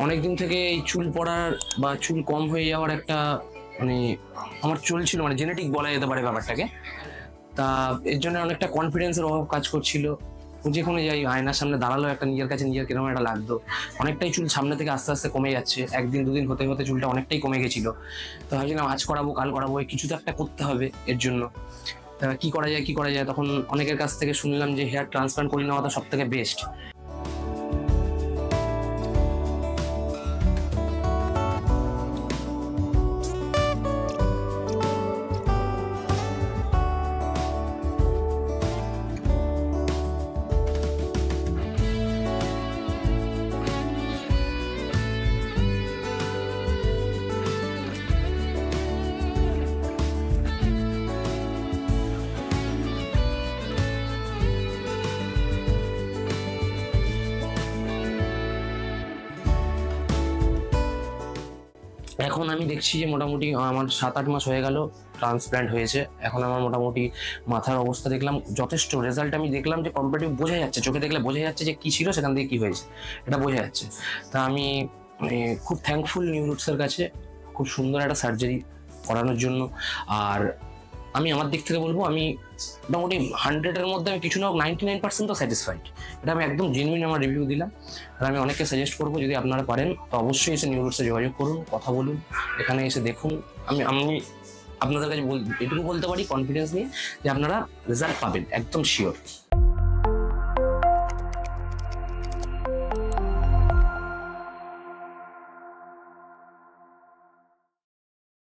অনেকদিন থেকে এই চুল পড়ার বা চুল কম হয়ে যাওয়ার একটা মানে আমার চলছিল, মানে জেনেটিক বলা যেতে পারে ব্যাপারটাকে। তা এর জন্য অনেকটা কনফিডেন্সের অভাব কাজ করছিল। যেখানে যাই আয়নার সামনে দাঁড়ালো একটা নিজের কাছে নিজের কিরকম একটা লাগতো। অনেকটাই চুল সামনে থেকে আস্তে আস্তে কমে যাচ্ছে, একদিন দুদিন হতে হতে চুলটা অনেকটাই কমে গেছিল। তো ভাবছিলাম আজ করাবো কাল করাবো, কিছু তো একটা করতে হবে এর জন্য। কি করা যায় কি করা যায়, তখন অনেকের কাছ থেকে শুনলাম যে হেয়ার ট্রান্সপ্লান্ট করে নেওয়াটা সব থেকে বেস্ট। এখন আমি দেখছি যে মোটামুটি আমার 7-8 মাস হয়ে গেল ট্রান্সপ্ল্যান্ট হয়েছে। এখন আমার মোটামুটি মাথার অবস্থা দেখলাম যথেষ্ট, রেজাল্ট আমি দেখলাম যে কম্পারেটিভ বোঝা যাচ্ছে, চোখে দেখলে বোঝা যাচ্ছে যে কি ছিল সেখান থেকে কি হয়েছে এটা বোঝা যাচ্ছে। তা আমি খুব থ্যাঙ্কফুল নিউরুটসের কাছে খুব সুন্দর একটা সার্জারি করানোর জন্য। আর আমি আমার দিক থেকে বলবো আমি মোটামুটি 100-এর মধ্যে আমি কিছু না 99% তো স্যাটিসফাইড। এটা আমি একদম জেনুইন আমার রিভিউ দিলাম। আর আমি অনেককে সাজেস্ট করবো যদি আপনারা পারেন তো অবশ্যই এসে নিউরোডসে যোগাযোগ করুন, কথা বলুন, এখানে এসে দেখুন। আমি আপনাদের কাছে এটুকু বলতে পারি কনফিডেন্স নিয়ে যে আপনারা রেজাল্ট পাবেন, একদম শিওর।